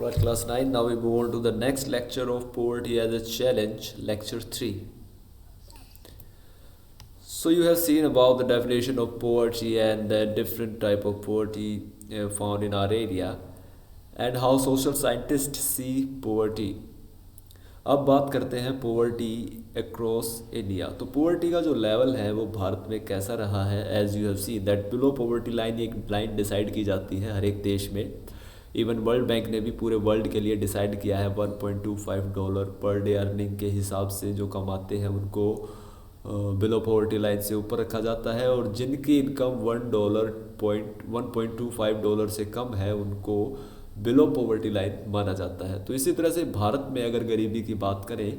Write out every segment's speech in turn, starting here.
Alright, class 9. Now we move on to the next lecture of poverty as a challenge, lecture 3. So you have seen about the definition of poverty and the different type of poverty found in our area and how social scientists see poverty. अब बात करते हैं poverty across India. तो poverty का जो level है वो भारत में कैसा रहा है। As you have seen that below poverty line एक लाइन डिसाइड की जाती है हर एक देश में। इवन वर्ल्ड बैंक ने भी पूरे वर्ल्ड के लिए डिसाइड किया है $1.25 पर डे अर्निंग के हिसाब से जो कमाते हैं उनको बिलो पॉवर्टी लाइन से ऊपर रखा जाता है, और जिनकी इनकम $1.25 से कम है उनको बिलो पॉवर्टी लाइन माना जाता है। तो इसी तरह से भारत में अगर गरीबी की बात करें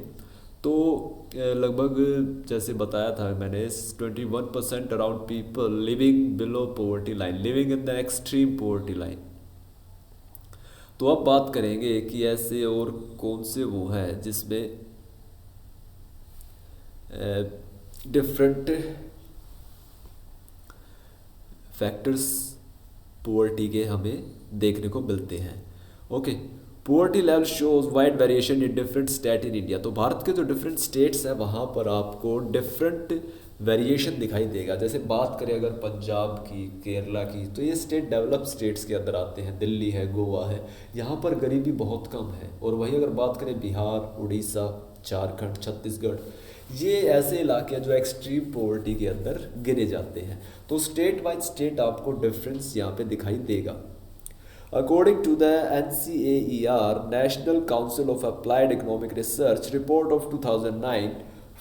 तो लगभग जैसे बताया था मैंने 21% around people living below poverty line, living in the extreme poverty line. तो अब बात करेंगे कि ऐसे और कौन से वो हैं जिसमें डिफरेंट फैक्टर्स पोवर्टी के हमें देखने को मिलते हैं। Okay, poverty level shows wide variation in different state in India. तो भारत के जो डिफरेंट स्टेट्स हैं वहाँ पर आपको डिफरेंट वेरिएशन दिखाई देगा। जैसे बात करें अगर पंजाब की, केरला की, तो ये स्टेट डेवलप स्टेट्स के अंदर आते हैं। दिल्ली है, गोवा है, यहाँ पर गरीबी बहुत कम है। और वहीं अगर बात करें बिहार, उड़ीसा, झारखंड, छत्तीसगढ़, ये ऐसे इलाके हैं जो एक्सट्रीम पॉवर्टी के अंदर गिने जाते हैं। तो स्टेट वाइज स्टेट आपको डिफरेंस यहाँ पे दिखाई देगा। According to the NCAER National Council of Applied Economic Research report of 2009,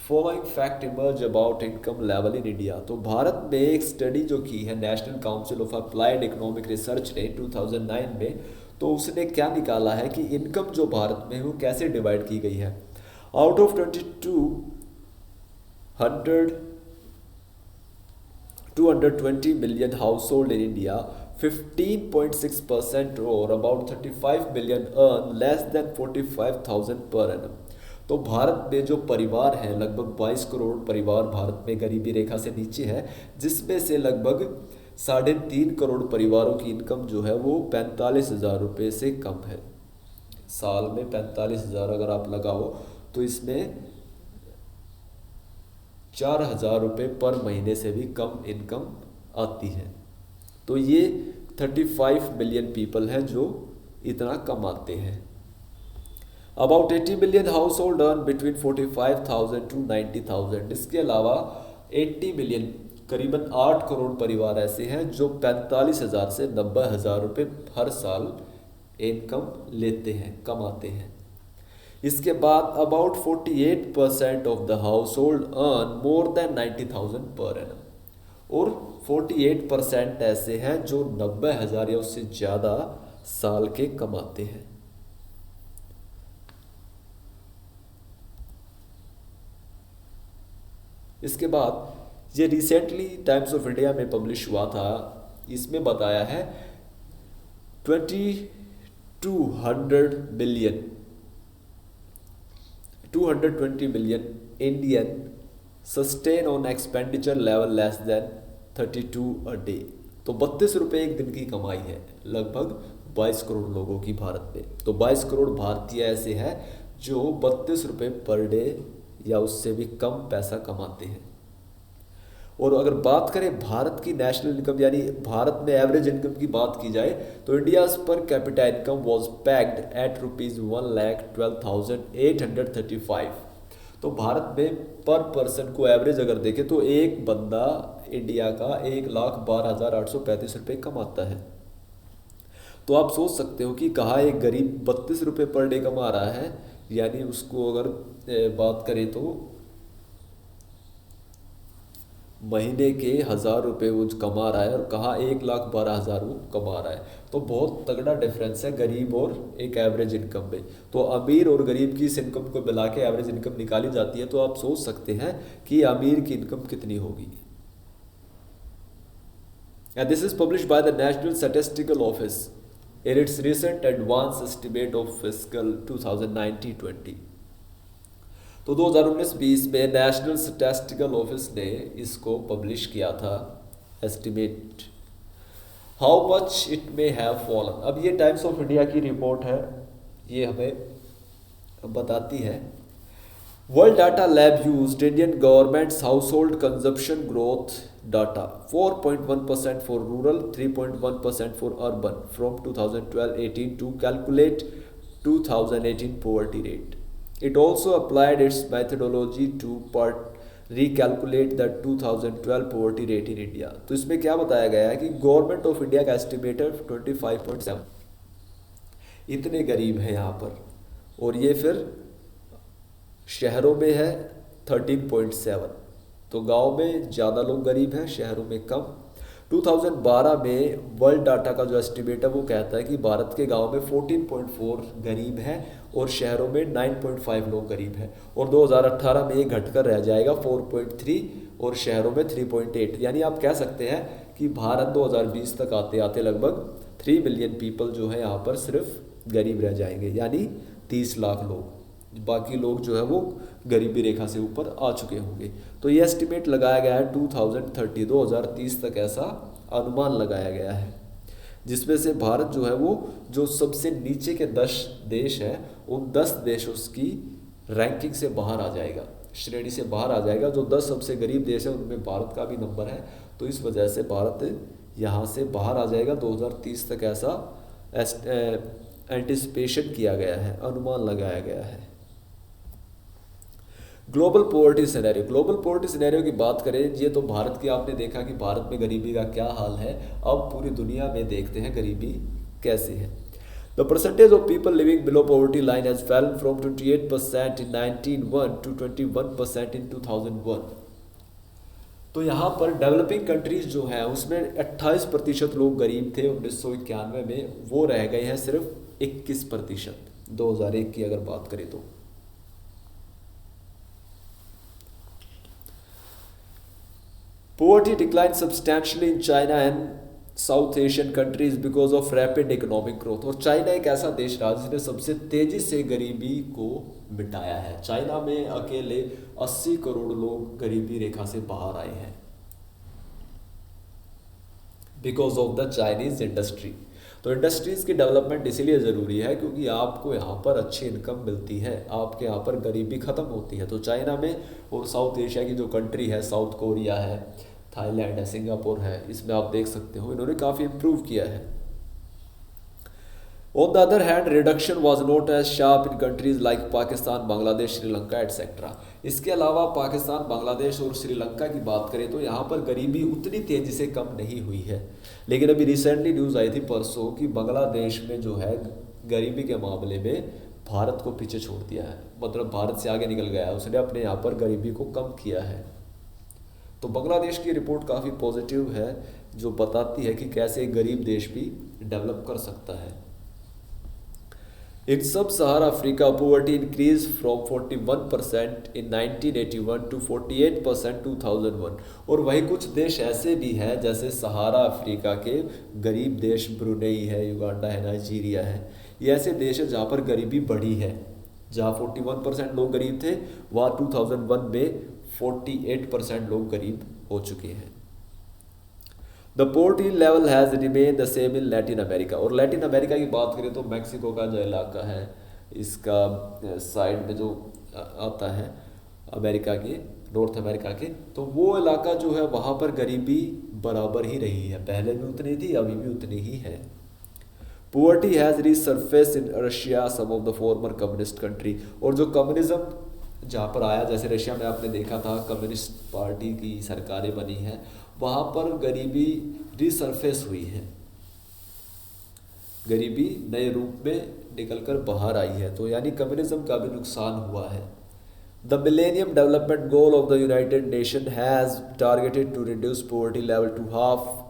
following fact emerge about income level in India। तो भारत में एक स्टडी जो की है national council of applied economic research ने 2009 में, तो उसने क्या निकाला है कि इनकम जो भारत में वो कैसे डिवाइड की गई है। Out of 220 million household in India, 15.6% or about 35 million earn less than 45,000 per annum। तो भारत में जो परिवार हैं लगभग 22 करोड़ परिवार भारत में गरीबी रेखा से नीचे है, जिसमें से लगभग 3.5 करोड़ परिवारों की इनकम जो है वो 45,000 रुपये से कम है। साल में 45,000 अगर आप लगाओ तो इसमें 4,000 रुपये पर महीने से भी कम इनकम आती है। तो ये 35 मिलियन पीपल हैं जो इतना कमाते हैं। About 80 million house hold earn between 45,000 to 90,000। इसके अलावा 80 मिलियन करीबन 8 करोड़ परिवार ऐसे हैं जो 45,000 से 90,000 रुपये हर साल इनकम लेते हैं, कमाते हैं। इसके बाद about 48% of the house hold earn more than 90,000 per annum, और 48% ऐसे हैं जो 90,000 या उससे ज़्यादा साल के कमाते हैं। इसके बाद ये रिसेंटली टाइम्स ऑफ इंडिया में पब्लिश हुआ था। इसमें बताया है 220 million Indian sustain on expenditure level less than 32 a day। तो 32 रुपये एक दिन की कमाई है लगभग 22 करोड़ लोगों की भारत में। तो 22 करोड़ भारतीय ऐसे हैं जो 32 रुपये पर डे या उससे भी कम पैसा कमाते हैं। और अगर बात करें भारत की नेशनल इनकम यानी भारत में एवरेज इनकम की बात की जाए तो India per capita income was packed at ₹1,12,835। तो भारत में पर पर्सन को एवरेज अगर देखें तो एक बंदा इंडिया का 1,12,835 रुपये कमाता है। तो आप सोच सकते हो कि कहाँ एक गरीब 32 रुपये पर डे कमा रहा है, यानी उसको अगर बात करें तो महीने के 1,000 रुपये वो कमा रहा है, और कहाँ 1,12,000 वो कमा रहा है। तो बहुत तगड़ा डिफरेंस है गरीब और एक एवरेज इनकम में। तो अमीर और गरीब की इस इनकम को मिला के एवरेज इनकम निकाली जाती है। तो आप सोच सकते हैं कि अमीर की इनकम कितनी होगी। And this is publish by the national statistical office in its recent advance estimate of fiscal 2019-20। तो 2019-20 में नेशनल स्टैटिस्टिकल ऑफिस ने इसको पब्लिश किया था estimate how much it may have fallen. अब ये टाइम्स ऑफ इंडिया की रिपोर्ट है ये हमें बताती है। World data lab used Indian government's household consumption growth data 4.1% for rural, 3.1% for urban from 2012-18 to calculate 2018 poverty rate. It also applied its methodology to recalculate the 2012 poverty rate in India. तो इसमें क्या बताया गया है कि government of India का estimator 25.7 इतने गरीब हैं यहाँ पर, और ये फिर शहरों में है 13.7। तो गांव में ज़्यादा लोग गरीब हैं, शहरों में कम। 2012 में वर्ल्ड डाटा का जो एस्टिमेट है वो कहता है कि भारत के गांव में 14.4 गरीब हैं और शहरों में 9.5 लोग गरीब हैं, और 2018 में ये घटकर रह जाएगा 4.3 और शहरों में 3.8। यानी आप कह सकते हैं कि भारत 2020 तक आते आते लगभग 3 मिलियन पीपल जो है यहाँ पर सिर्फ गरीब रह जाएंगे, यानी 30 लाख लोग। बाकी लोग जो है वो गरीबी रेखा से ऊपर आ चुके होंगे। तो ये एस्टिमेट लगाया गया है 2030 तक, ऐसा अनुमान लगाया गया है, जिसमें से भारत जो है वो जो सबसे नीचे के 10 देश हैं उन 10 देशों की रैंकिंग से बाहर आ जाएगा, श्रेणी से बाहर आ जाएगा। जो 10 सबसे गरीब देश हैं उनमें भारत का भी नंबर है, तो इस वजह से भारत यहाँ से बाहर आ जाएगा 2030 तक, ऐसा एंटिसिपेशन किया गया है, अनुमान लगाया गया है। Global poverty scenario, global poverty scenario की बात करें, ये तो भारत की आपने देखा कि भारत में गरीबी का क्या हाल है। अब पूरी दुनिया में देखते हैं गरीबी कैसी है। The percentage of people living below poverty line has fallen from 28% in 1901 to 21% in 2001। तो यहाँ पर डेवलपिंग कंट्रीज जो हैं उसमें 28% लोग गरीब थे 1991 में, वो रह गए हैं सिर्फ 21% 2001 की अगर बात करें तो। Poverty declined substantially in China and South Asian countries because of rapid economic growth. और चाइना एक ऐसा देश रहा जिसने सबसे तेजी से गरीबी को मिटाया है। चाइना में अकेले 80 करोड़ लोग गरीबी रेखा से बाहर आए हैं because of the Chinese industry. तो इंडस्ट्रीज़ की डेवलपमेंट इसीलिए ज़रूरी है क्योंकि आपको यहाँ पर अच्छी इनकम मिलती है, आपके यहाँ पर गरीबी ख़त्म होती है। तो चाइना में और साउथ एशिया की जो कंट्री है, साउथ कोरिया है, थाईलैंड है, सिंगापुर है, इसमें आप देख सकते हो इन्होंने काफ़ी इम्प्रूव किया है। On the other hand reduction was not as sharp in countries like Pakistan, Bangladesh, Sri Lanka etcetera. इसके अलावा पाकिस्तान, बांग्लादेश और श्रीलंका की बात करें तो यहाँ पर गरीबी उतनी तेज़ी से कम नहीं हुई है। लेकिन अभी रिसेंटली न्यूज़ आई थी परसों कि बांग्लादेश में जो है गरीबी के मामले में भारत को पीछे छोड़ दिया है, मतलब भारत से आगे निकल गया है, उसने अपने यहाँ पर गरीबी को कम किया है। तो बांग्लादेश की रिपोर्ट काफ़ी पॉजिटिव है जो बताती है कि कैसे एक गरीब देश भी डेवलप कर सकता है। In sub-Sahara Africa, poverty increased from 41% in 1981 to 48% 2001। और वही कुछ देश ऐसे भी हैं जैसे सहारा अफ्रीका के गरीब देश ब्रुनेई है, युगांडा है, नाइजीरिया है। ये ऐसे देश हैं जहाँ पर गरीबी बढ़ी है। जहाँ 41% लोग गरीब थे वहाँ 2001 में 48% लोग गरीब हो चुके हैं। The poverty level has remain the same in Latin America. और लैटिन अमेरिका की बात करें तो मैक्सिको का जो इलाका है, इसका साइड में जो आता है अमेरिका के, नॉर्थ अमेरिका के, तो वो इलाका जो है वहाँ पर गरीबी बराबर ही रही है, पहले भी उतनी थी अभी भी उतनी ही है। Poverty has resurface in Russia, some of the former communist country. और जो कम्युनिज्म जहाँ पर आया, जैसे रशिया में आपने देखा था कम्युनिस्ट पार्टी की सरकारें बनी हैं, वहाँ पर गरीबी रीसर्फेस हुई है, गरीबी नए रूप में निकलकर बाहर आई है। तो यानी कम्युनिज्म का भी नुकसान हुआ है। The millennium development goal of the United Nation has targeted to reduce poverty level to half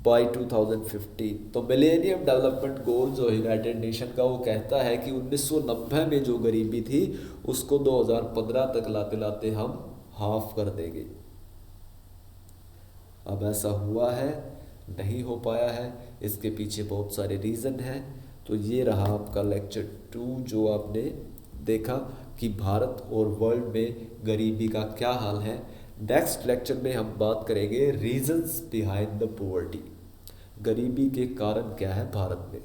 by 2015। तो मिलेनियम डेवलपमेंट गोल जो यूनाइटेड नेशन का, वो कहता है कि 1990 में जो गरीबी थी उसको 2015 तक लाते लाते हम हाफ कर देंगे। अब ऐसा हुआ है, नहीं हो पाया है, इसके पीछे बहुत सारे रीज़न हैं। तो ये रहा आपका लेक्चर 2 जो आपने देखा कि भारत और वर्ल्ड में गरीबी का क्या हाल है। नेक्स्ट लेक्चर में हम बात करेंगे रीजंस बिहाइंड द पोवर्टी, गरीबी के कारण क्या है भारत में।